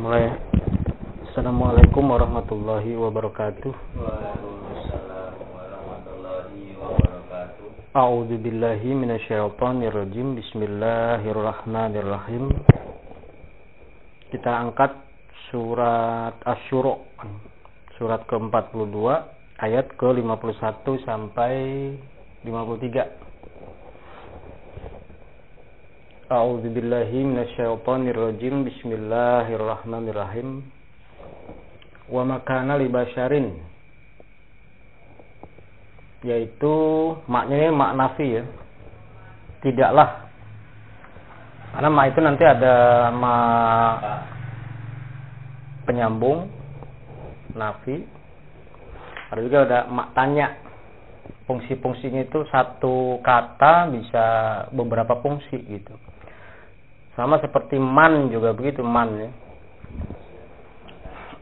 Mulai ya. Assalamualaikum warahmatullahi wabarakatuh. Waalaikumsalam warahmatullahi wabarakatuh. A'udzu billahi minasyaitonir rajim. Bismillahirrahmanirrahim. Kita angkat surat Asy-Syura, surat ke-42 ayat ke-51 sampai 53. A'udzu billahi minasyaitonir rajim. Bismillahirrahmanirrahim. Wa makana li basyarin, yaitu maknanya mak nafi ya. Tidaklah. Karena mak itu nanti ada mak penyambung nafi. Ada juga ada mak tanya. Fungsi-fungsinya itu satu kata bisa beberapa fungsi gitu. Sama seperti man juga begitu, man ya.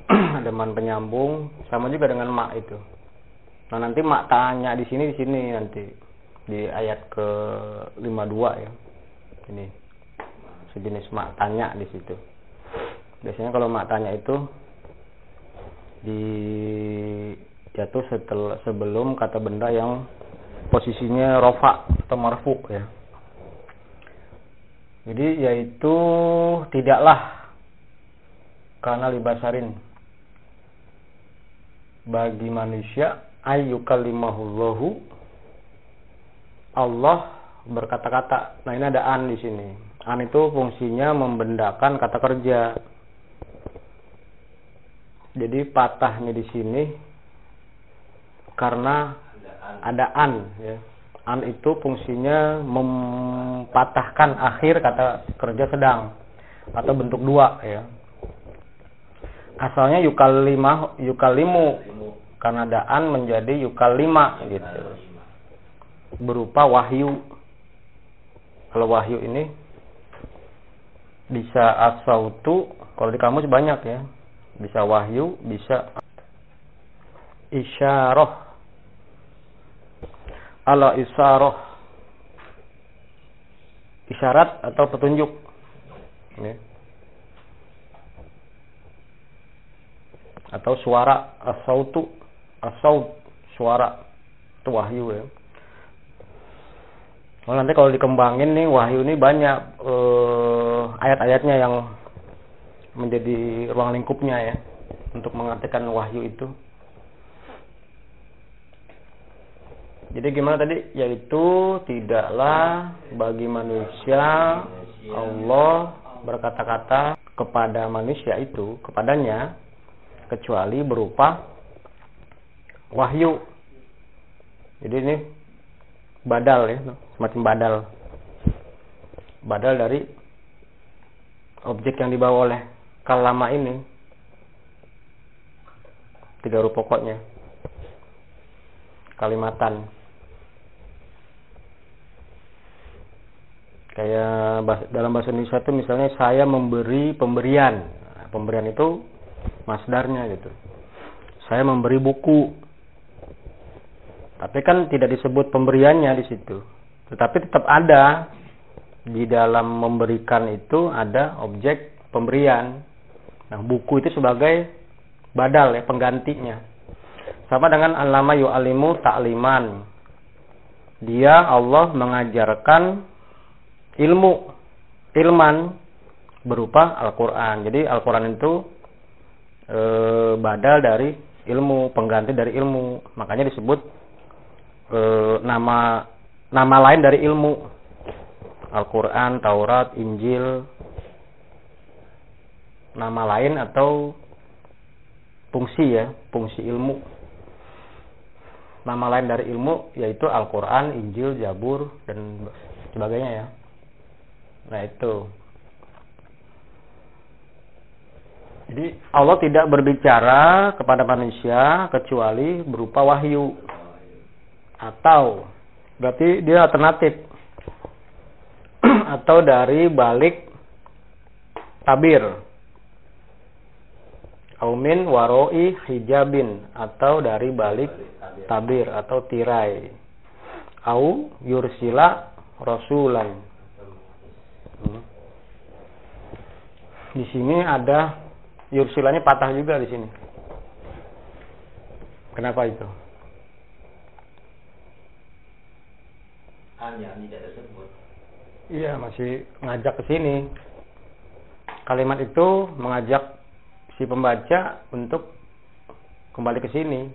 Ada man penyambung, sama juga dengan mak itu. Nah, nanti mak tanya di sini nanti di ayat ke-52 ya. Ini sejenis mak tanya di situ. Biasanya kalau mak tanya itu jatuh sebelum kata benda yang posisinya rofa atau marfu ya. Jadi yaitu tidaklah karena libasarin bagi manusia ayyukallimahullahu, Allah berkata-kata. Nah, ini ada an di sini. An itu fungsinya membendakan kata kerja. Jadi patahnya di sini karena ada an ya. An itu fungsinya mempatahkan akhir kata kerja sedang atau bentuk dua ya. Asalnya yukalimu, karena ada an menjadi yukalima gitu. Berupa wahyu. Kalau wahyu ini bisa as-sautu, kalau di kamus banyak ya. Bisa wahyu, bisa isyarah. Ala isyarah, isyarat atau petunjuk ya. Atau suara, as-sautu, as-saut, suara itu wahyu ya. Oh, nanti kalau dikembangin nih wahyu ini banyak ayat-ayatnya yang menjadi ruang lingkupnya ya untuk mengartikan wahyu itu. Jadi gimana tadi? Yaitu tidaklah bagi manusia Allah berkata-kata kepada manusia itu, kepadanya, kecuali berupa wahyu. Jadi ini badal ya, semacam badal. Badal dari objek yang dibawa oleh kalama ini. 3 huruf pokoknya. Kalimatan. Kayak dalam bahasa Indonesia itu misalnya saya memberi pemberian. Nah, pemberian itu masdarnya gitu. Saya memberi buku. Tapi kan tidak disebut pemberiannya di situ. Tetapi tetap ada di dalam memberikan itu ada objek pemberian. Nah, buku itu sebagai badal ya, penggantinya. Sama dengan allama yu'alimu ta'liman. Dia Allah mengajarkan ilman berupa Al-Quran. Jadi Al-Quran itu badal dari ilmu, pengganti dari ilmu. Makanya disebut nama lain dari ilmu. Al-Quran, Taurat, Injil. Nama lain atau fungsi ya, fungsi ilmu. Nama lain dari ilmu yaitu Al-Quran, Injil, Zabur, dan sebagainya ya. Nah itu. Jadi Allah tidak berbicara kepada manusia kecuali berupa wahyu. Atau berarti dia alternatif. Atau dari balik tabir. Aumin waroi hijabin, atau dari balik tabir atau tirai. Au yursila rasulan. Di sini ada yursilanya patah juga di sini. Kenapa itu? An yang tidak tersebut. Iya, masih ngajak ke sini. Kalimat itu mengajak si pembaca untuk kembali ke sini.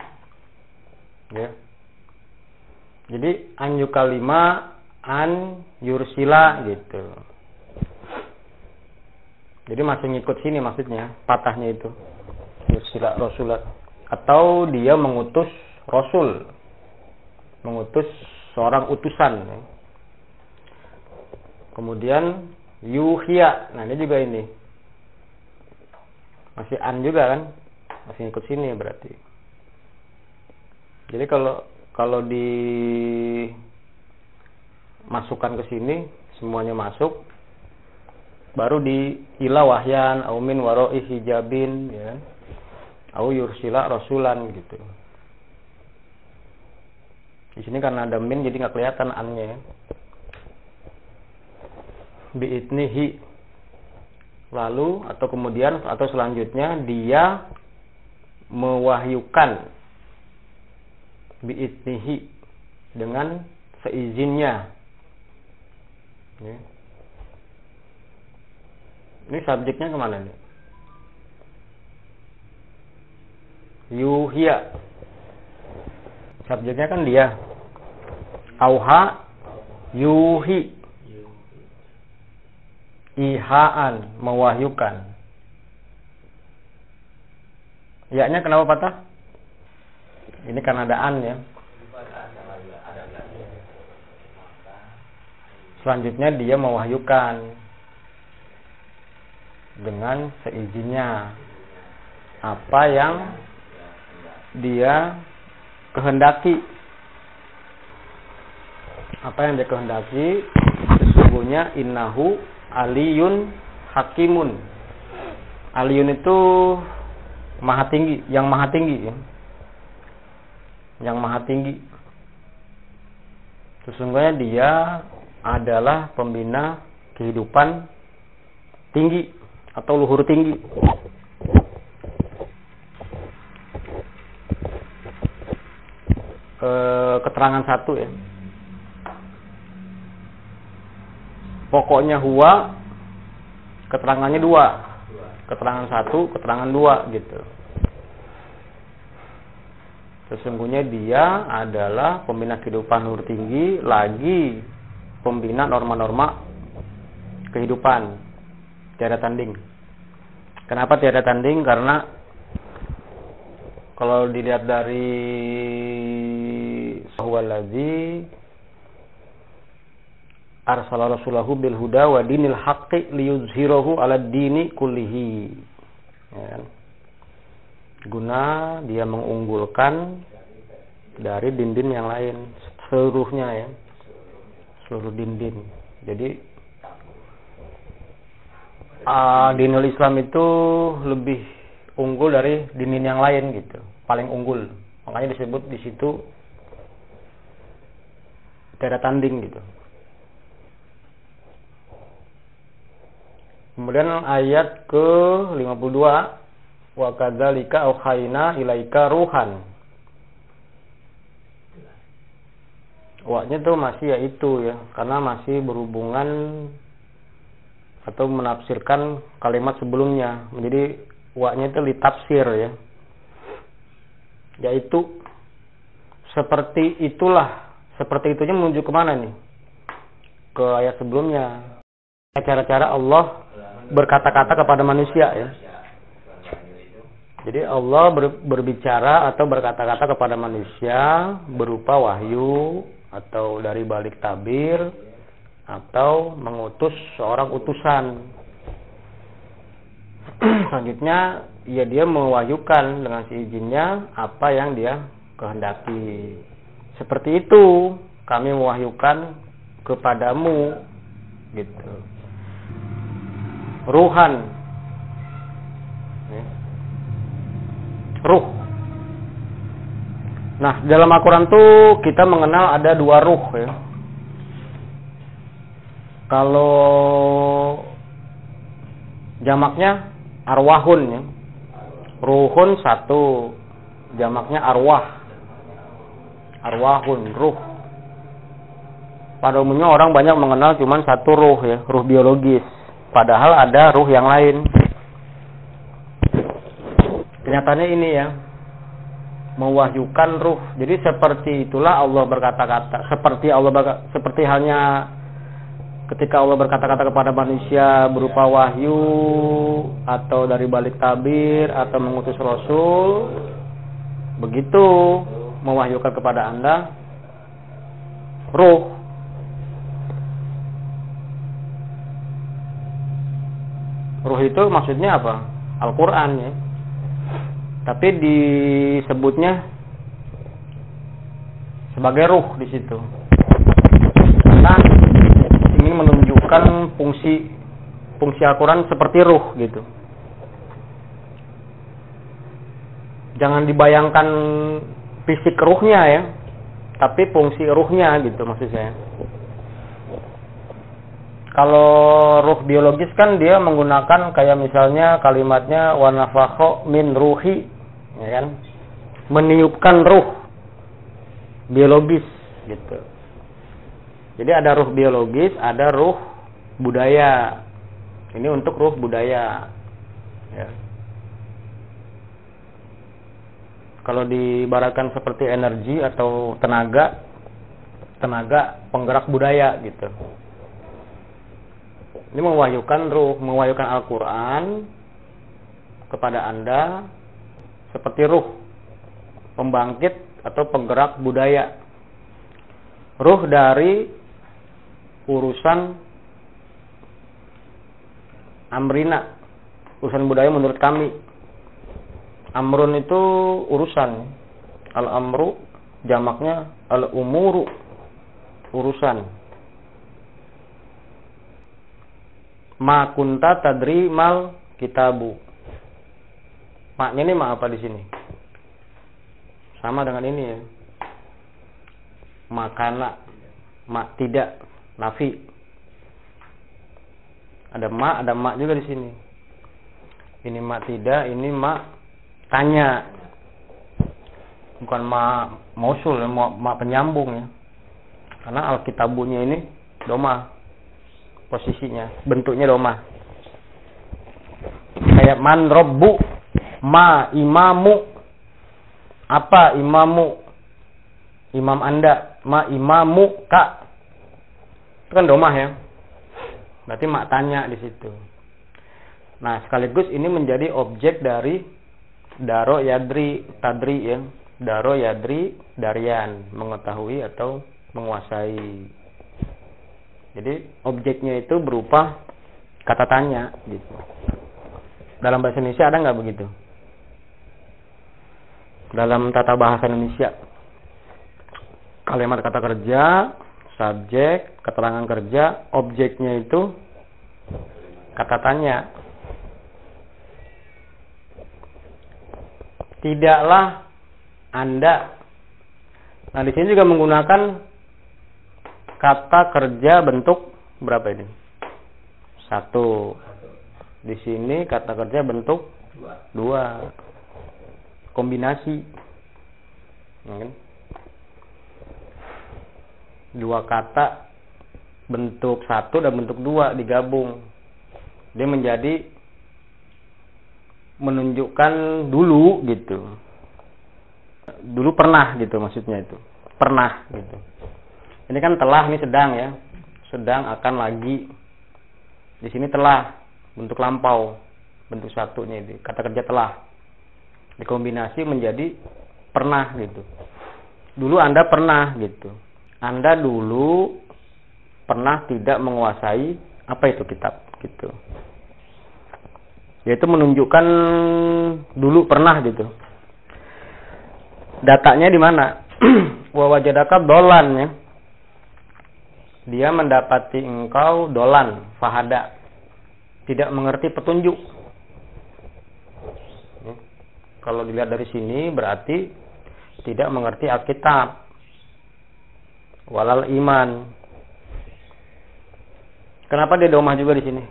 Ya. Jadi an yukalima an yursila gitu. Jadi masih ngikut sini maksudnya, patahnya itu. Yursila rasulat. Atau dia mengutus rasul. Mengutus seorang utusan. Kemudian yuhya. Nah, ini juga ini. Masih an juga kan? Masih ngikut sini berarti. Jadi kalau dimasukkan ke sini, semuanya masuk. Baru di ila wahyan au min wara'i hijabin ya. Au yursila rasulan gitu. Di sini karena ada min jadi nggak kelihatan annya. Bi'idnihi. Lalu atau kemudian atau selanjutnya dia mewahyukan bi'idnihi dengan seizinnya. Ya. Ini subjeknya kemana nih? Yuhya. Subjeknya kan dia. Auha yuhi. Ihaan, mewahyukan. Ya-nya kenapa patah? Ini kan ada an ya. Selanjutnya dia mewahyukan dengan seizinnya apa yang dia kehendaki. Apa yang dia kehendaki sesungguhnya innahu aliyun hakimun. Aliyun itu maha tinggi, yang maha tinggi ya. Yang maha tinggi. Sesungguhnya dia adalah pembina kehidupan tinggi atau luhur tinggi. Keterangan satu ya. Pokoknya huwa, keterangannya dua. Keterangan satu, keterangan dua gitu. Sesungguhnya dia adalah pembina kehidupan luhur tinggi, lagi pembina norma-norma kehidupan. Tiada tanding. Kenapa tiada tanding? Karena kalau dilihat dari huwallazi arsala rasulahu bil huda wa dinil haqqi liyuzhirahu 'alad dini kullihi. Ya kan? Guna dia mengunggulkan dari din-din yang lain seluruhnya ya. Seluruh din-din. Jadi dinul Islam itu lebih unggul dari din yang lain gitu, paling unggul. Makanya disebut di situ tiada tanding gitu. Kemudian ayat ke-52 wa kadzalika auhayna ilaika ruhan. Wa-nya tuh masih yaitu ya, karena masih berhubungan atau menafsirkan kalimat sebelumnya. Menjadi wa-nya itu litafsir ya. Yaitu seperti itulah. Seperti itunya menuju kemana nih? Ke ayat sebelumnya. Cara-cara Allah berkata-kata kepada manusia ya. Jadi Allah berbicara atau berkata-kata kepada manusia berupa wahyu atau dari balik tabir atau mengutus seorang utusan. Selanjutnya ya dia mewahyukan dengan seizinnya apa yang dia kehendaki. Seperti itu kami mewahyukan kepadamu gitu. Ruhan. Ruh. Nah, dalam Al-Quran tuh kita mengenal ada dua ruh ya. Kalau jamaknya arwahun ya. Ruhun satu, jamaknya arwah. Arwahun, ruh. Pada umumnya orang banyak mengenal cuma satu ruh ya, ruh biologis. Padahal ada ruh yang lain. Kenyataannya ini ya, mewahyukan ruh. Jadi seperti itulah Allah berkata-kata. Seperti halnya ketika Allah berkata-kata kepada manusia berupa wahyu atau dari balik tabir atau mengutus rasul, begitu mewahyukan kepada Anda ruh. Ruh itu maksudnya apa? Al-Qur'an ya. Tapi disebutnya sebagai ruh di situ. Karena ingin menunjukkan fungsi Al-Qur'an seperti ruh gitu. Jangan dibayangkan fisik ruhnya ya, tapi fungsi ruhnya gitu maksud saya. Kalau ruh biologis kan dia menggunakan kayak misalnya kalimatnya wa nafakha min ruhi, ya kan? Meniupkan ruh biologis gitu. Jadi ada ruh biologis, ada ruh budaya. Ini untuk ruh budaya. Ya. Kalau diibaratkan seperti energi atau tenaga penggerak budaya gitu. Ini mewahyukan ruh, mewahyukan Al-Quran kepada Anda seperti ruh, pembangkit atau penggerak budaya. Ruh dari urusan amrina, urusan budaya menurut kami. Amrun itu urusan. Al-amru jamaknya al-umuru, urusan. Ma kunta tadri mal kitabu. Maknya ini ma apa di sini? Sama dengan ini ya. Makana, ma tidak, nafi. Ada ma juga di sini. Ini ma tidak, ini ma tanya. Bukan ma mausul, ma penyambung ya. Karena alkitabunya ini domah. Posisinya, bentuknya domah. Kayak man robbu, ma imamu. Apa imamu? Imam Anda, ma imamu ka. Itu kan domah ya. Berarti mak tanya di situ. Nah, sekaligus ini menjadi objek dari daro yadri tadri ya. Daro yadri darian, mengetahui atau menguasai. Jadi objeknya itu berupa kata tanya gitu. Dalam bahasa Indonesia ada nggak begitu? Dalam tata bahasa Indonesia, kalimat kata kerja, subjek, keterangan kerja, objeknya itu kata tanya. Tidaklah Anda. Nah, di sini juga menggunakan kata kerja bentuk berapa ini? 1. Di sini kata kerja bentuk 2. Kombinasi. Ya kan? 2 kata bentuk 1 dan bentuk 2 digabung. Dia menjadi menunjukkan dulu gitu. Dulu pernah gitu maksudnya itu. Pernah gitu. Ini kan telah, ini sedang ya. Sedang, akan, lagi. Di sini telah, bentuk lampau. Bentuk satunya ini. Kata kerja telah. Dikombinasi menjadi pernah gitu. Dulu Anda pernah gitu. Anda dulu pernah tidak menguasai apa itu kitab gitu. Yaitu menunjukkan dulu pernah gitu. Datanya di mana? Wa wajadaka dolan ya. Dia mendapati engkau dolan, fahada, tidak mengerti petunjuk. Kalau dilihat dari sini berarti tidak mengerti Alkitab, walal iman. Kenapa dia domah juga di sini?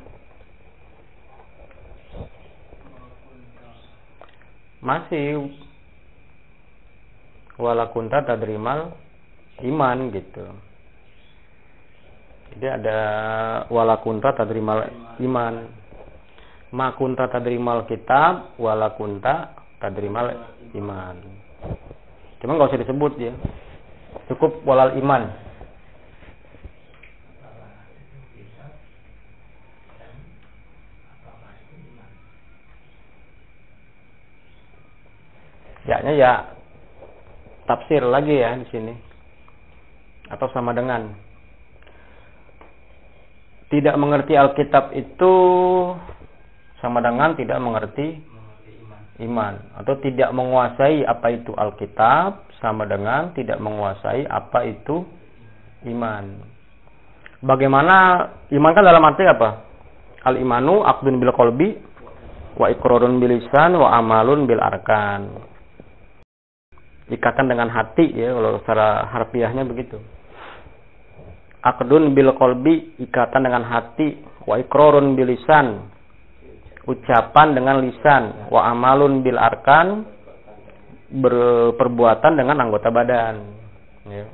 masih wala kunta tadrimal iman gitu. Jadi ada wala kunta tadrimal iman, ma kunta tadrimal kitab, wala kunta tadrimal iman. Cuma nggak usah disebut ya, cukup walal iman. Ya-nya ya tafsir lagi ya di sini, atau sama dengan tidak mengerti Alkitab itu sama dengan tidak mengerti iman, atau tidak menguasai apa itu Alkitab sama dengan tidak menguasai apa itu iman. Bagaimana iman kan dalam arti apa? Al-imanu aqdun bil qalbi wa iqrarun bil lisan wa amalun bil arkan. Ikatan dengan hati ya, kalau secara harfiahnya begitu. Aqdun bil qalbi, ikatan dengan hati, wa iqrarun bil lisan, ucapan dengan lisan, wa amalun bil arkan, berperbuatan dengan anggota badan ya.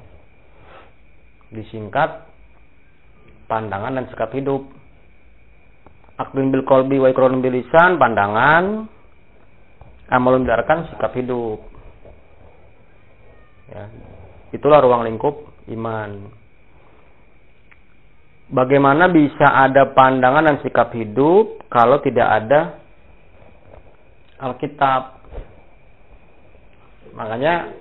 Disingkat pandangan dan sikap hidup. Aqdun bil qalbi wa iqrarun bil lisan, pandangan, amalun bil arkan, sikap hidup ya. Itulah ruang lingkup iman. Bagaimana bisa ada pandangan dan sikap hidup kalau tidak ada Alkitab? Makanya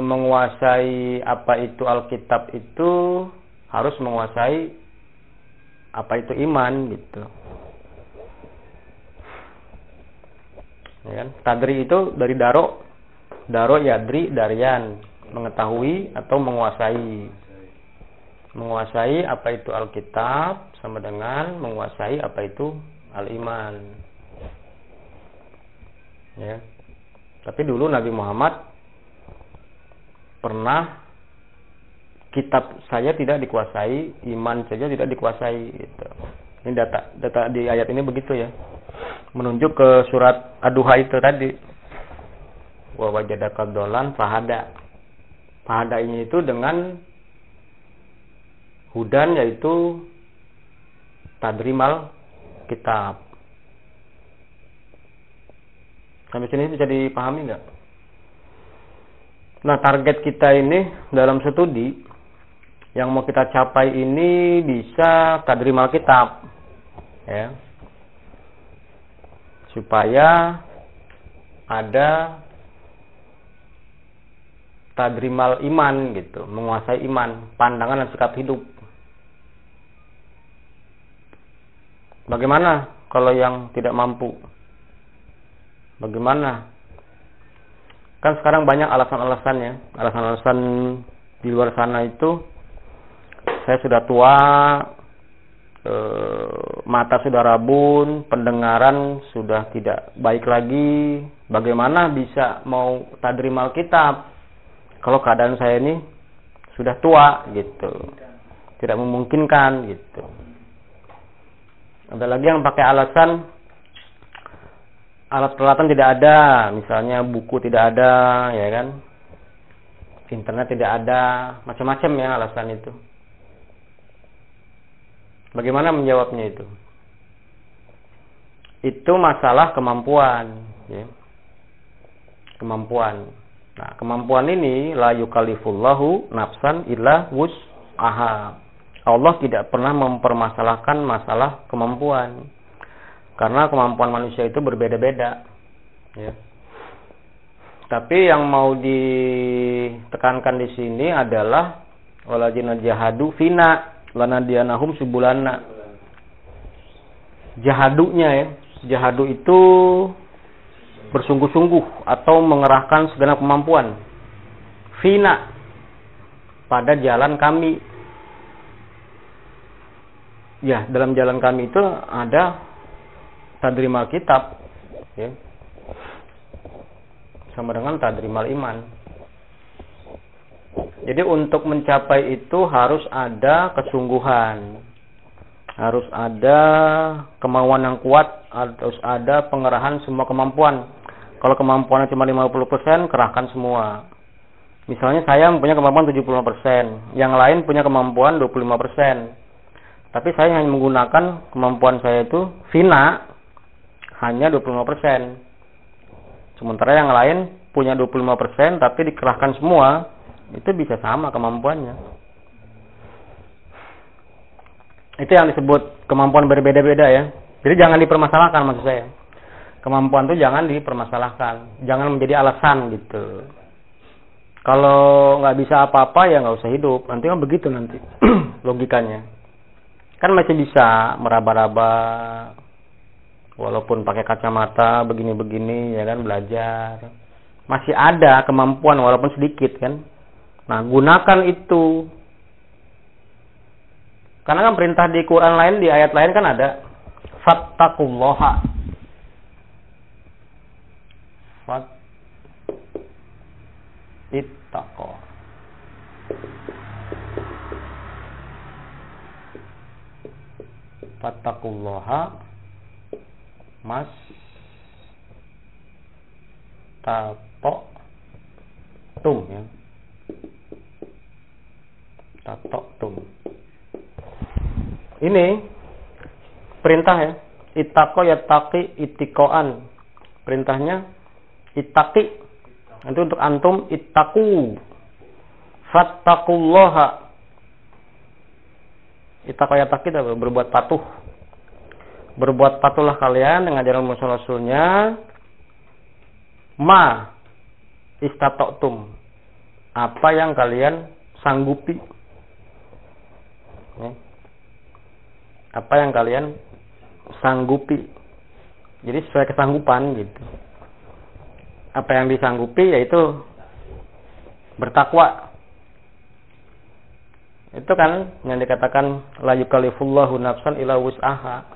menguasai apa itu Alkitab itu harus menguasai apa itu iman gitu. Ya kan? Tadri itu dari daro. Daro yadri daryan, mengetahui atau menguasai. Menguasai apa itu Alkitab sama dengan menguasai apa itu al-iman. Ya. Tapi dulu Nabi Muhammad pernah kitab saya tidak dikuasai, iman saja tidak dikuasai gitu. Ini data di ayat ini begitu ya. Menunjuk ke surat Ad-Duha itu tadi. Wa wajadaka dolan fahada. Fahadanya itu dengan hudan, yaitu tadrimal kitab. Sampai sini bisa dipahami nggak? Nah, target kita ini dalam studi yang mau kita capai ini bisa tadrimal kitab ya, supaya ada tadrimal iman gitu, menguasai iman, pandangan dan sikap hidup. Bagaimana kalau yang tidak mampu? Bagaimana? Kan sekarang banyak alasan-alasannya. Alasan-alasan di luar sana itu, saya sudah tua, mata sudah rabun, pendengaran sudah tidak baik lagi. Bagaimana bisa mau tadrimal kitab kalau keadaan saya ini sudah tua gitu, tidak memungkinkan gitu. Ada lagi yang pakai alasan alat peralatan tidak ada, misalnya buku tidak ada, ya kan, internet tidak ada, macam-macam ya alasan itu. Bagaimana menjawabnya itu? Itu masalah kemampuan, ya. Kemampuan. Nah, kemampuan ini la yukallifullahu nafsan illa wus'aha. Allah tidak pernah mempermasalahkan masalah kemampuan. Karena kemampuan manusia itu berbeda-beda. Ya. Tapi yang mau ditekankan di sini adalah waladzina jahadu fina lanadiyanahum subulana. Jahadunya ya. Jahadu itu bersungguh-sungguh atau mengerahkan segenap kemampuan. Fina, pada jalan kami. Ya, dalam jalan kami itu ada tadrimal kitab, ya, sama dengan tadrimal iman. Jadi untuk mencapai itu harus ada kesungguhan, harus ada kemauan yang kuat, harus ada pengerahan semua kemampuan. Kalau kemampuannya cuma 50%, kerahkan semua. Misalnya saya punya kemampuan 75%, yang lain punya kemampuan 25%. Tapi saya hanya menggunakan kemampuan saya itu fina hanya 25%. Sementara yang lain punya 25% tapi dikerahkan semua, itu bisa sama kemampuannya. Itu yang disebut kemampuan berbeda-beda ya. Jadi jangan dipermasalahkan maksud saya. Kemampuan itu jangan dipermasalahkan, jangan menjadi alasan gitu. Kalau nggak bisa apa-apa ya nggak usah hidup. Nanti kan begitu nanti logikanya. Kan masih bisa meraba-raba, walaupun pakai kacamata begini-begini ya kan, belajar. Masih ada kemampuan walaupun sedikit kan. Nah gunakan itu. Karena kan perintah di Quran lain, di ayat lain kan ada fattaqullaha. Ittaqo. Fattaqullaha mas tato tum ya. Tato tum. Ini perintah ya. Ittaqo yattaqi ittiqoan. Perintahnya ittaqi. Nanti untuk antum ittaqu. Fattaqullaha. Ittaqo yattaqi itu berbuat patuh. Berbuat patuhlah kalian dengan ajaran Rasulnya. Ma istata'tum. Apa yang kalian sanggupi. Apa yang kalian sanggupi. Jadi sesuai kesanggupan gitu. Apa yang disanggupi yaitu bertakwa. Itu kan yang dikatakan la yukallifullahu nafsan illa wus'aha.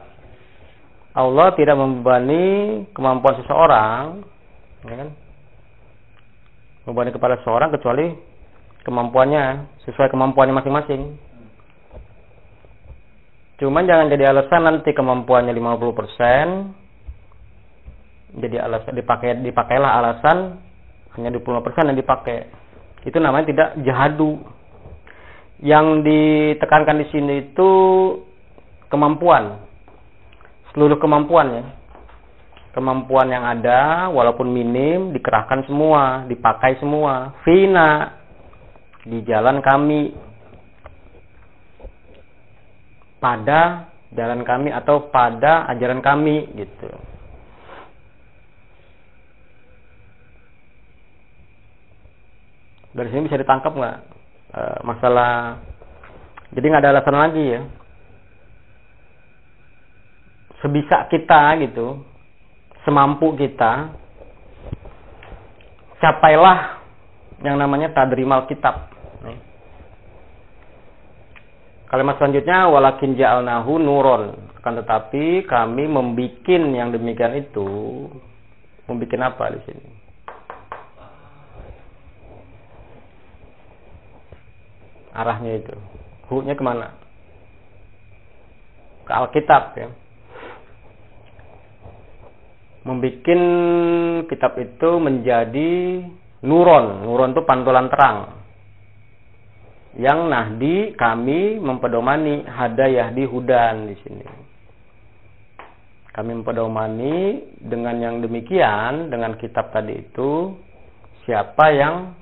Allah tidak membebani kemampuan seseorang, ya kan? Membebani kepada seseorang kecuali kemampuannya, sesuai kemampuannya masing-masing. Cuman jangan jadi alasan nanti kemampuannya 50%, jadi alasan dipakailah alasan hanya 20% yang dipakai. Itu namanya tidak jahadu. Yang ditekankan di sini itu kemampuan. Seluruh kemampuan ya. Kemampuan yang ada walaupun minim dikerahkan semua, dipakai semua. Fina di jalan kami. Pada jalan kami atau pada ajaran kami gitu. Dari sini bisa ditangkap nggak masalah? Jadi nggak ada alasan lagi ya. Sebisa kita gitu, semampu kita, capailah yang namanya tadrimal kitab. Kalimat selanjutnya walakin ja'alnahu nuron. Akan tetapi kami membikin yang demikian itu. Membikin apa di sini? Arahnya itu. Hu-nya kemana? Ke Alkitab ya. Membikin kitab itu menjadi nuron. Nuron itu pantulan terang. Yang nahdi kami mempedomani hada yahdi hudan di sini. Kami mempedomani dengan yang demikian, dengan kitab tadi itu, siapa yang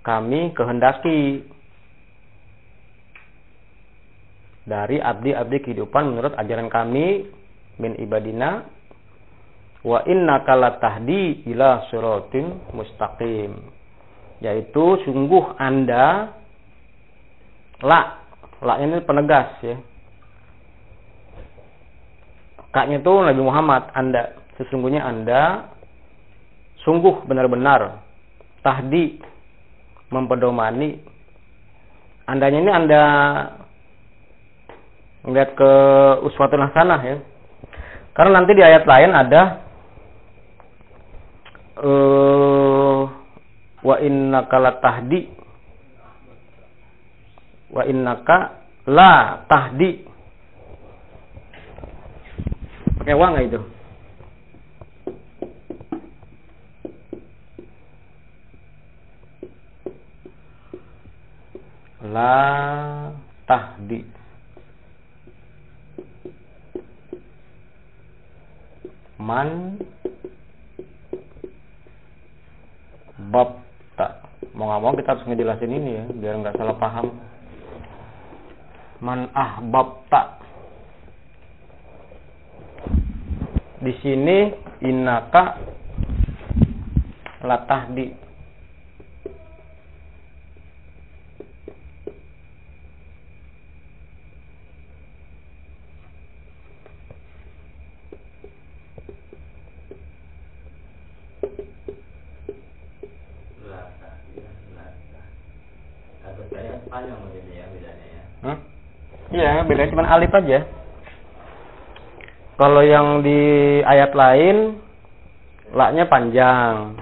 kami kehendaki dari abdi-abdi kehidupan menurut ajaran kami min ibadina wa innaka latahdi ila siratin mustaqim. Yaitu sungguh Anda la ini penegas ya. Kaknya itu Nabi Muhammad, Anda sesungguhnya Anda sungguh benar-benar tahdi mempedomani. Andanya ini Anda melihat ke uswatun hasanah ya. Karena nanti di ayat lain ada wa innaka la tahdi wa innaka la tahdi. Pakai wa enggak itu? La tahdi. Man babta. Mau nggak mau kita harus ngejelasin ini ya, biar nggak salah paham. Man ahbabta. Di sini innaka la tahdi. Panjang mungkin ya bedanya ya. Iya, bedanya cuma alif aja. Kalau yang di ayat lain la-nya panjang.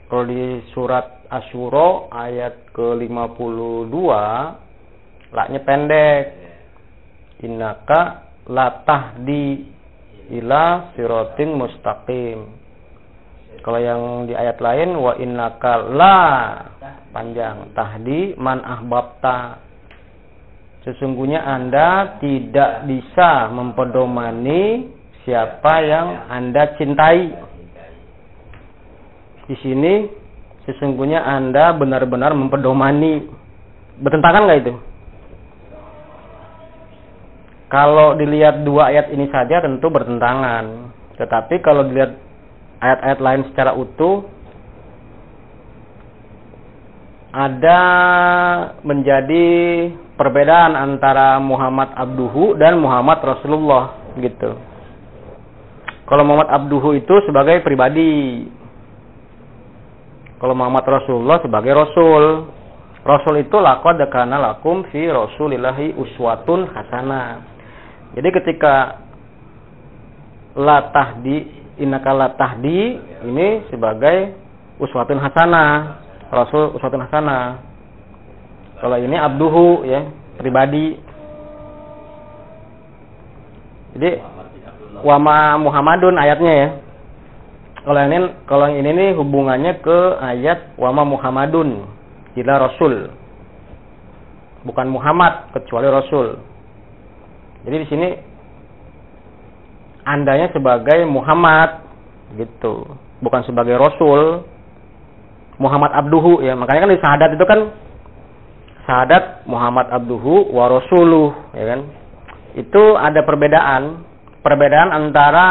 Kalau di surat Asy-Syura ayat ke-52 la-nya pendek. Innaka la tahdi ila siratin mustaqim. Kalau yang di ayat lain wa innaka la panjang tahdi man ahbabta. Sesungguhnya Anda tidak bisa mempedomani siapa yang Anda cintai. Di sini sesungguhnya Anda benar-benar mempedomani. Bertentangan nggak itu? Kalau dilihat dua ayat ini saja tentu bertentangan. Tetapi kalau dilihat ayat-ayat lain secara utuh, ada menjadi perbedaan antara Muhammad abduhu dan Muhammad Rasulullah gitu. Kalau Muhammad abduhu itu sebagai pribadi. Kalau Muhammad Rasulullah sebagai rasul. Rasul itu laqad kana lakum fi rasulillahi uswatun hasanah. Jadi ketika la tahdi innaka la tahdi ini sebagai uswatun hasanah. Rasul uswatun hasanah. Kalau ini abduhu ya, pribadi. Jadi wama Muhammadun ayatnya ya. Kalau yang ini nih hubungannya ke ayat wama Muhammadun ila rasul. Bukan Muhammad kecuali rasul. Jadi di sini andanya sebagai Muhammad gitu, bukan sebagai rasul. Muhammad abduhu ya, makanya kan di syahadat itu kan syahadat Muhammad abduhu wa rasuluh ya kan. Itu ada perbedaan antara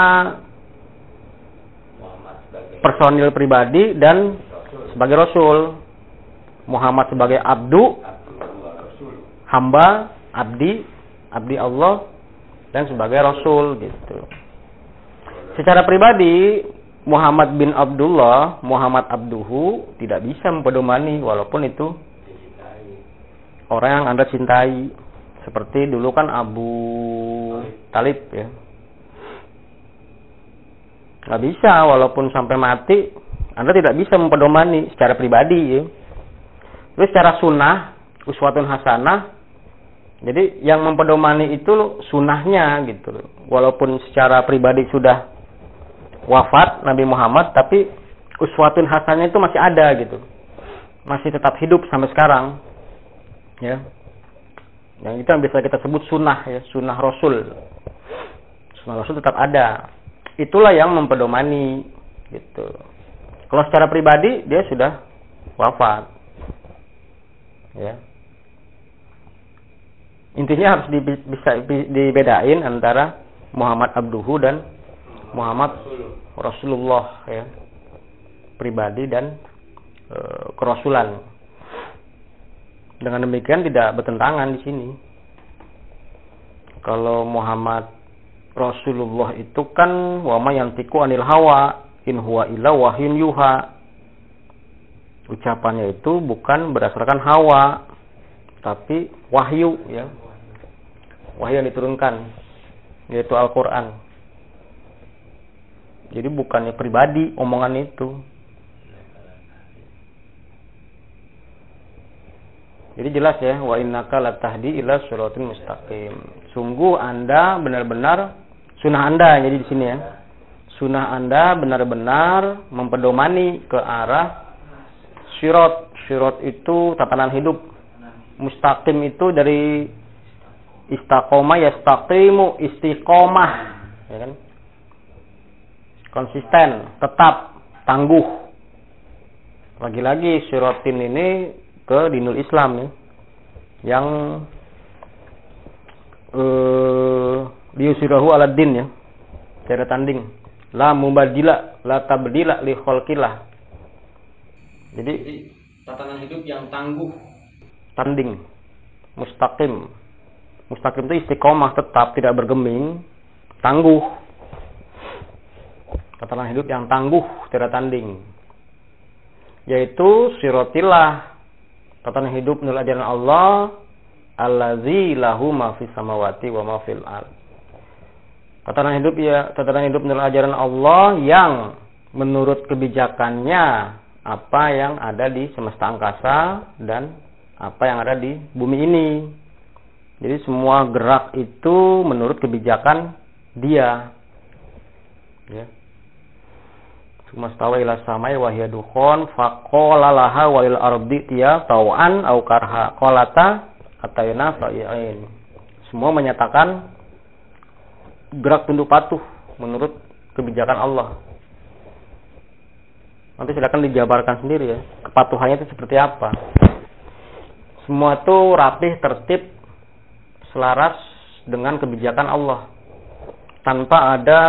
personil pribadi dan sebagai rasul. Muhammad sebagai abdu, hamba, abdi Allah, dan sebagai rasul gitu. Secara pribadi Muhammad bin Abdullah, Muhammad abduhu tidak bisa mempedomani walaupun itu orang yang Anda cintai. Seperti dulu kan Abu Talib ya. Nggak bisa walaupun sampai mati Anda tidak bisa mempedomani secara pribadi ya. Terus secara sunnah, uswatun hasanah. Jadi yang mempedomani itu sunnahnya gitu. Walaupun secara pribadi sudah wafat Nabi Muhammad, tapi uswatun hasanah itu masih ada gitu. Masih tetap hidup sampai sekarang. Ya. Yang itu yang bisa kita sebut sunnah ya, sunnah Rasul. Sunnah Rasul tetap ada. Itulah yang mempedomani gitu. Kalau secara pribadi dia sudah wafat. Ya. Intinya harus bisa dibedain antara Muhammad abduhu dan Muhammad Rasulullah ya. Pribadi dan kerasulan. Dengan demikian tidak bertentangan di sini. Kalau Muhammad Rasulullah itu kan wa ma yantiqu anil hawa in huwa illa wahyun yuha. Ucapannya itu bukan berdasarkan hawa, tapi wahyu ya. Wahyu yang diturunkan, yaitu Al-Qur'an. Jadi bukannya pribadi omongan itu. Jadi jelas ya, wa innaka latahdi ila siratal mustaqim. Sungguh Anda benar-benar sunnah Anda jadi di sini ya. Sunnah Anda benar-benar mempedomani ke arah sirat. Sirat itu tatanan hidup. Mustaqim itu dari istaqomah, yastaqimu, istiqomah, ya kan? Konsisten, tetap, tangguh. Lagi-lagi siratin ini ke dinul Islam nih, yang liyusirahu ala din ya, cara tanding, la mubadila, la tabdila li khalqillah. Jadi tatanan hidup yang tangguh, tanding, mustaqim. Mustaqim itu istiqomah, tetap, tidak bergeming, tangguh. Tatanan hidup yang tangguh, tidak tanding, yaitu sirotillah, tatanan hidup menurut ajaran Allah, allazi lahu ma fis samawati wa ma fil ard. Tatanan hidup menurut ajaran Allah yang menurut kebijakannya apa yang ada di semesta angkasa dan apa yang ada di bumi ini. Jadi semua gerak itu menurut kebijakan Dia. Ya. Sumastawa ila samai wa hiya dukhon faqala laha wa lil ardi tiya tau'an au karha qalata atayna fa'i'in. Semua menyatakan gerak tunduk patuh menurut kebijakan Allah. Nanti silakan dijabarkan sendiri ya, kepatuhannya itu seperti apa. Semua itu rapih, tertib, selaras dengan kebijakan Allah, tanpa ada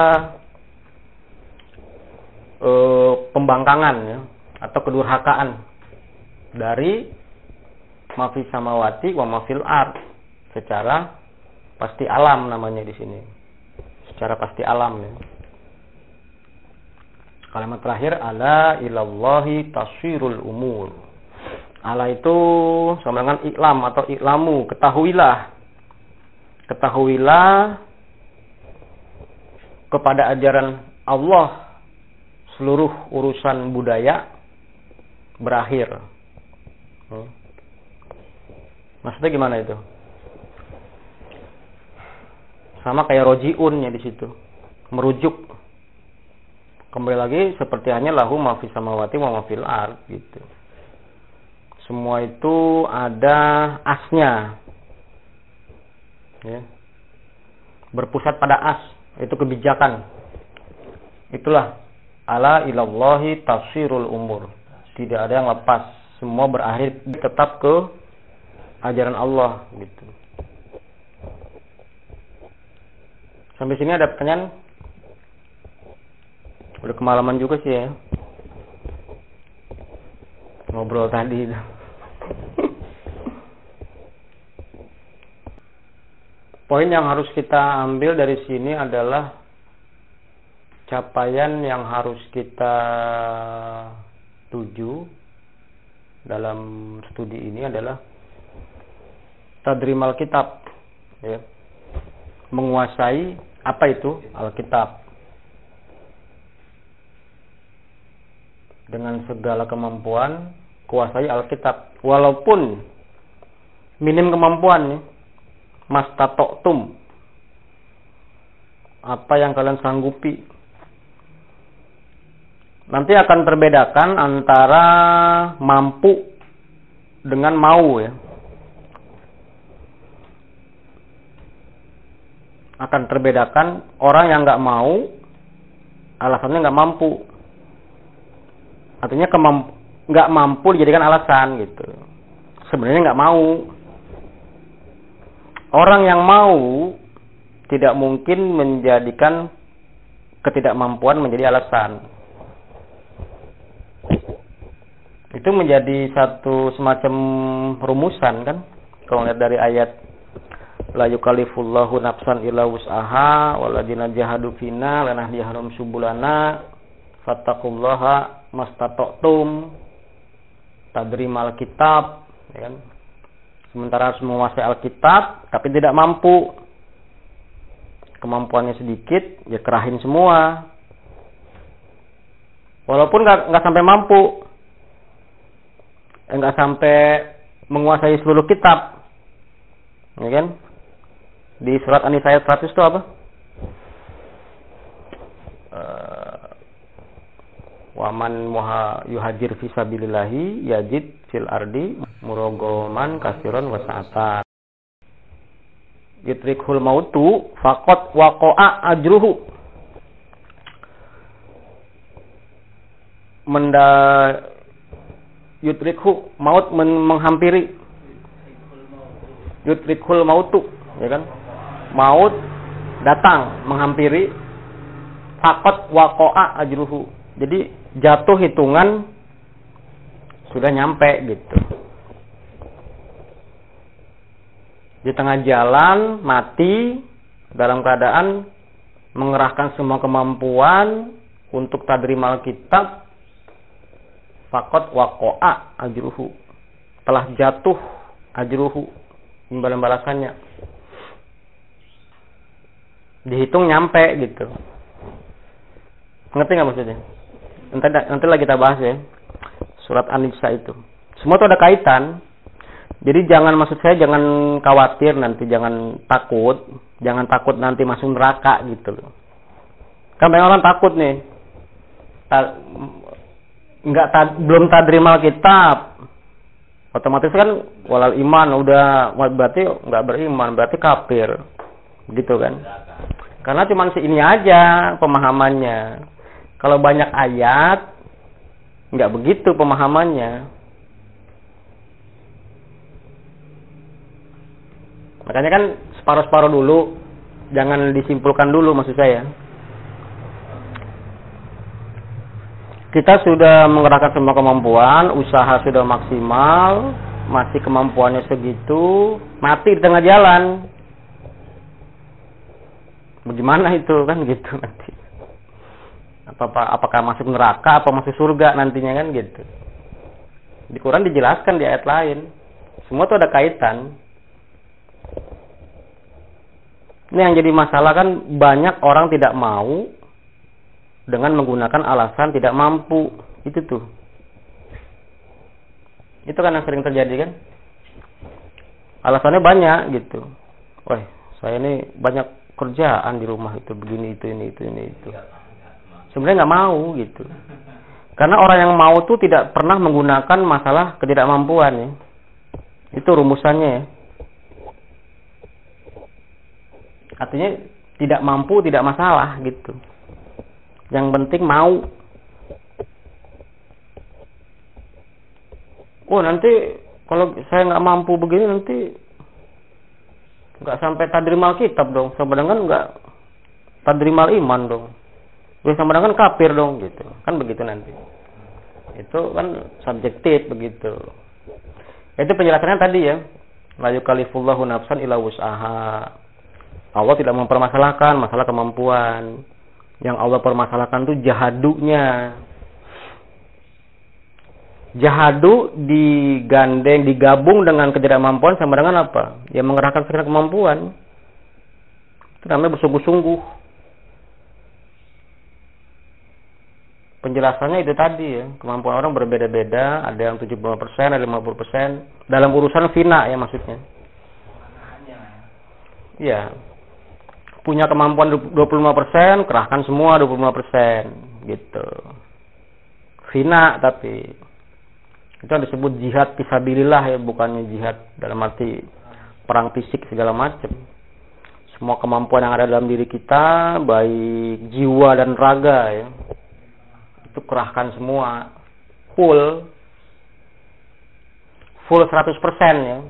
pembangkangan ya, atau kedurhakaan dari mafis samawati wa mafil ard, secara pasti alam namanya di sini, secara pasti alam ya. Kalimat terakhir, ala ilallahi tasirul umur. Ala itu sama dengan iklam atau iklamu, ketahuilah. Ketahuilah kepada ajaran Allah seluruh urusan budaya berakhir. Maksudnya gimana itu? Sama kayak rojiunnya di situ, merujuk. Kembali lagi seperti hanya lahu ma fis samawati wa ma fil ard gitu. Semua itu ada asnya. Ya. Berpusat pada as, itu kebijakan. Itulah ala ilallahi tasirul umur. Tidak ada yang lepas, semua berakhir tetap ke ajaran Allah gitu. Sampai sini ada pertanyaan? Udah kemalaman juga sih ya ngobrol tadi. Poin yang harus kita ambil dari sini adalah capaian yang harus kita tuju dalam studi ini adalah tadrim Alkitab ya. Menguasai apa itu Alkitab dengan segala kemampuan, kuasai Alkitab walaupun minim kemampuan nih. Mastatoktum, apa yang kalian sanggupi. Nanti akan terbedakan antara mampu dengan mau ya. Akan terbedakan orang yang nggak mau, alasannya nggak mampu. Artinya nggak mampu dijadikan alasan gitu. Sebenarnya nggak mau. Orang yang mau tidak mungkin menjadikan ketidakmampuan menjadi alasan. Itu menjadi satu semacam rumusan kan. Kalau lihat dari ayat la yukallifullahu nafsan illa wus'aha waladina jahadu fina lanahdiyahum subulana fattaqullaha mastata'tum tadrimal kitab ya kan. Sementara harus menguasai Alkitab tapi tidak mampu, kemampuannya sedikit, ya kerahin semua. Walaupun nggak sampai mampu, nggak sampai menguasai seluruh kitab, ya kan? Di surat An-Nisa ayat 100 itu apa? Waman muha yuhajir fi sabilillahi yajid fil ardi murogoman kasiron wasa'atan. Yutrikhul mautu faqad waqa'a ajruhu. Yutrikhu maut menghampiri. Yutrikhul mautu, ya kan? Maut datang menghampiri. Faqad waqa'a ajruhu. Jadi jatuh hitungan sudah nyampe gitu. Di tengah jalan mati dalam keadaan mengerahkan semua kemampuan untuk tadrimal kitab. Faqad waqa'a ajruhu. Telah jatuh ajruhu, imbalan balasannya. Dihitung nyampe gitu. Ngerti nggak maksudnya? Nanti lagi kita bahas ya. Surat An-Nisa itu. Semua itu ada kaitan. Jadi maksud saya jangan khawatir nanti, jangan takut nanti masuk neraka gitu loh. Kan banyak orang takut nih. Belum tadrimal kitab. Otomatis kan walal iman udah berarti nggak beriman, berarti kafir. Gitu kan? Karena cuma ini aja pemahamannya. Kalau banyak ayat nggak begitu pemahamannya. Makanya kan separuh-separuh dulu, jangan disimpulkan dulu maksud saya. Kita sudah mengerahkan semua kemampuan, usaha sudah maksimal, masih kemampuannya segitu, mati di tengah jalan. Bagaimana itu kan gitu nanti. Apakah masuk neraka, apa masuk surga nantinya kan gitu. Di Quran dijelaskan di ayat lain. Semua itu ada kaitan. Ini yang jadi masalah kan banyak orang tidak mau dengan menggunakan alasan tidak mampu. Itu tuh. Itu kan yang sering terjadi kan. Alasannya banyak gitu. Wah, saya ini banyak kerjaan di rumah itu begini itu ini itu. Sebenarnya nggak mau gitu. Karena orang yang mau tuh tidak pernah menggunakan masalah ketidakmampuan ya. Itu rumusannya ya. Artinya tidak mampu tidak masalah gitu. Yang penting mau. Oh nanti kalau saya nggak mampu begini nanti nggak sampai tadrimal kitab dong. Sebenarnya nggak tadrimal iman dong. Sama dengan kafir dong gitu. Kan begitu nanti. Itu kan subjektif begitu. Itu penjelasannya tadi ya. La yukallifullahu nafsan illa wus'aha. Allah tidak mempermasalahkan masalah kemampuan. Yang Allah permasalahkan itu jahadunya. Jahadu digabung dengan ketidakmampuan sama dengan apa? Ya mengerahkan segala kemampuan. Itu namanya bersungguh-sungguh. Penjelasannya itu tadi ya, kemampuan orang berbeda-beda, ada yang 75%, ada 50%, dalam urusan fina ya maksudnya. Iya. Punya kemampuan 25%, kerahkan semua 25%, gitu. Fina tapi itu yang disebut jihad fisabilillah ya, bukannya jihad dalam arti perang fisik segala macam. Semua kemampuan yang ada dalam diri kita, baik jiwa dan raga ya. Itu kerahkan semua full 100% ya.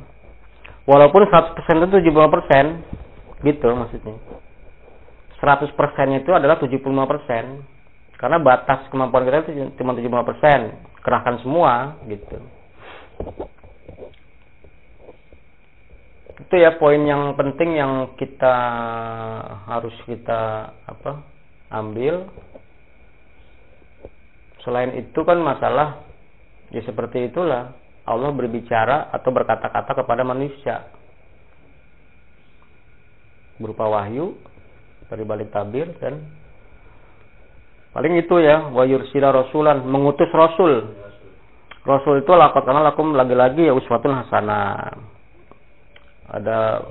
Walaupun 100% itu 75% gitu maksudnya. 100% itu adalah 75%. Karena batas kemampuan kita itu cuma 75%. Kerahkan semua gitu. Itu ya poin yang penting yang kita harus ambil. Selain itu kan masalah ya seperti itulah Allah berbicara atau berkata-kata kepada manusia berupa wahyu dari balik tabir dan paling itu ya wa yursila rasulan, mengutus rasul. Rasul itu laqad kana lakum lagi-lagi ya uswatun hasanah. Ada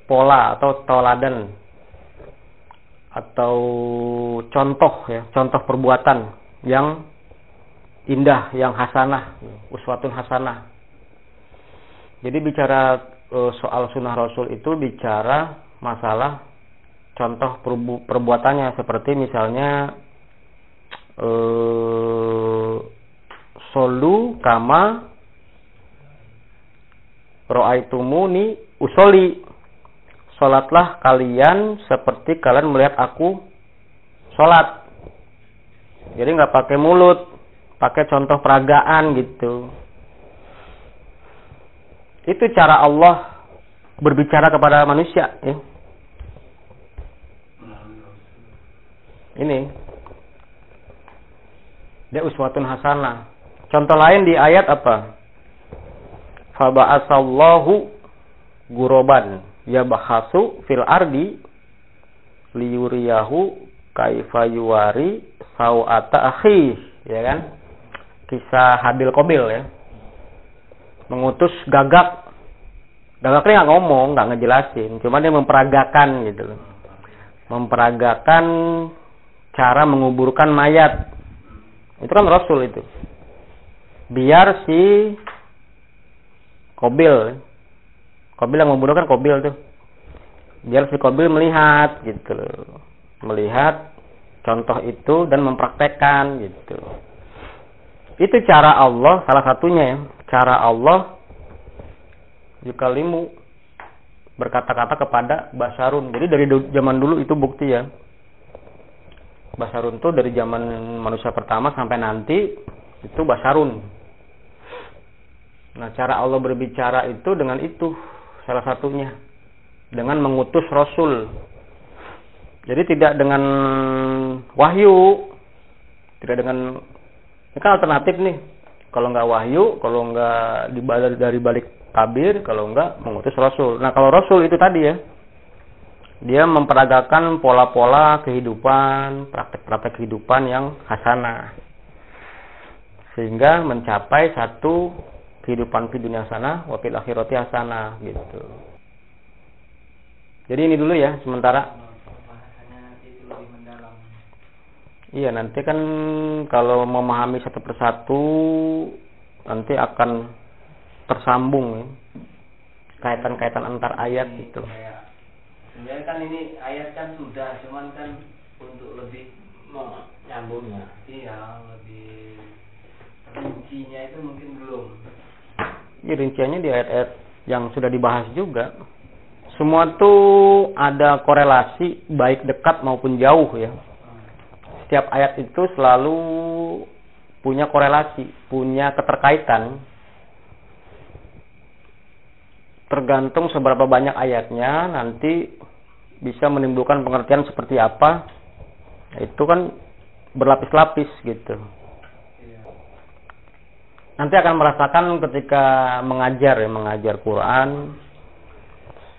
pola atau tauladan atau contoh ya, contoh perbuatan yang indah, yang hasanah, uswatun hasanah. Jadi bicara soal sunnah Rasul itu bicara masalah contoh perbuatannya, seperti misalnya solu kama ro'aitumuni usoli, sholatlah kalian seperti kalian melihat aku sholat. Jadi nggak pakai mulut, pakai contoh peragaan gitu. Itu cara Allah berbicara kepada manusia, ya. Ini dia uswatun hasanah. Contoh lain di ayat apa? Faba'asallahu guroban yabhasu fil ardi liyuriyahu kaifa yuwari sau'ata akhi, ya kan? Kisah Habil Qabil, ya. Mengutus Gagak. Gagaknya nggak ngomong, nggak ngejelasin, cuma dia memperagakan gitu. Memperagakan cara menguburkan mayat. Itu kan Rasul itu. Biar si Qabil yang membunuh kan Qabil tuh. Biar si Qabil melihat gitu loh. Melihat contoh itu dan mempraktekkan gitu. Itu cara Allah, salah satunya ya. Cara Allah yukalimu, berkata-kata kepada Basharun. Jadi dari zaman dulu itu bukti ya. Basharun tuh dari zaman manusia pertama sampai nanti itu Basharun. Nah, cara Allah berbicara itu dengan itu salah satunya, dengan mengutus Rasul. Jadi tidak dengan wahyu, tidak dengan, ini kan alternatif nih. Kalau nggak wahyu, kalau nggak dari balik tabir, kalau nggak mengutus Rasul. Nah, kalau Rasul itu tadi ya, dia memperagakan pola-pola kehidupan, praktek-praktek kehidupan yang hasanah, sehingga mencapai satu kehidupan di dunia hasanah, wa fil akhirati hasanah gitu. Jadi ini dulu ya sementara. Iya, nanti kan kalau memahami satu persatu nanti akan tersambung ya. Kaitan-kaitan antar ayat gitu. Sebenarnya kan ini ayat kan sudah, cuman kan untuk lebih nyambungnya. Iya, lebih rincinya itu mungkin belum. Ya, rinciannya di ayat-ayat yang sudah dibahas juga. Semua tuh ada korelasi baik dekat maupun jauh ya. Setiap ayat itu selalu punya korelasi, punya keterkaitan. Tergantung seberapa banyak ayatnya, nanti bisa menimbulkan pengertian seperti apa. Itu kan berlapis-lapis gitu. Nanti akan merasakan ketika mengajar Quran.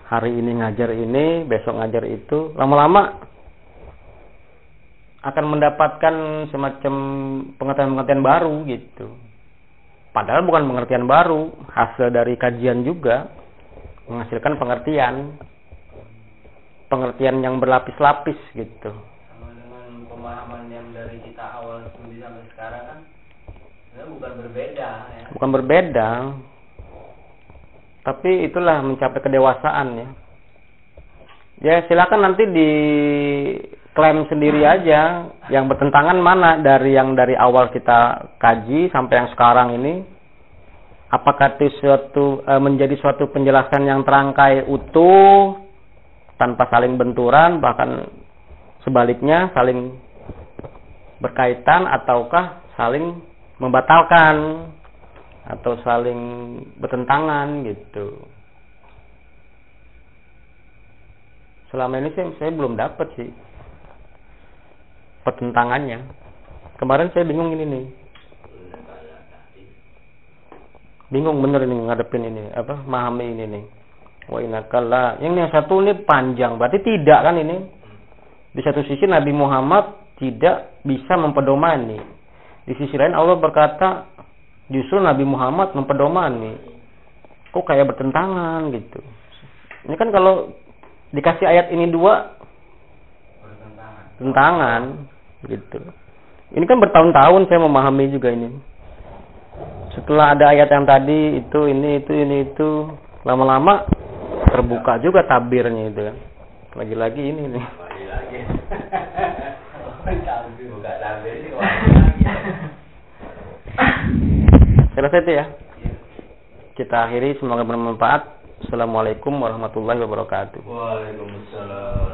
Hari ini ngajar ini, besok ngajar itu. Lama-lama akan mendapatkan semacam pengertian-pengertian baru gitu. Padahal bukan pengertian baru, hasil dari kajian juga menghasilkan pengertian yang berlapis-lapis gitu. Sama dengan pemahaman yang dari kita awal studi sampai sekarang kan bukan berbeda ya. Bukan berbeda. Tapi itulah mencapai kedewasaan ya. Ya silakan nanti diklaim sendiri aja yang bertentangan mana dari yang dari awal kita kaji sampai yang sekarang ini. Apakah itu menjadi suatu penjelasan yang terangkai utuh tanpa saling benturan, bahkan sebaliknya saling berkaitan, ataukah saling membatalkan atau saling bertentangan gitu. Selama ini saya belum dapat sih pertentangannya. Kemarin saya bingung ini nih. Bingung bener ini ngadepin ini, memahami ini nih. Wa inakalla. Yang satu ini panjang, berarti tidak kan ini? Di satu sisi Nabi Muhammad tidak bisa mempedomani. Di sisi lain Allah berkata, justru Nabi Muhammad mempedomani. Kok kayak bertentangan gitu. Ini kan kalau dikasih ayat ini dua bertentangan gitu. Ini kan bertahun-tahun saya memahami juga ini. setelah ada ayat yang tadi ini itu lama-lama terbuka juga tabirnya itu kan. Lagi-lagi ini nih. Lagi-lagi. Buka tabir sih lagi. Selesai itu ya. Kita akhiri, semoga bermanfaat. Assalamualaikum warahmatullahi wabarakatuh. Waalaikumsalam.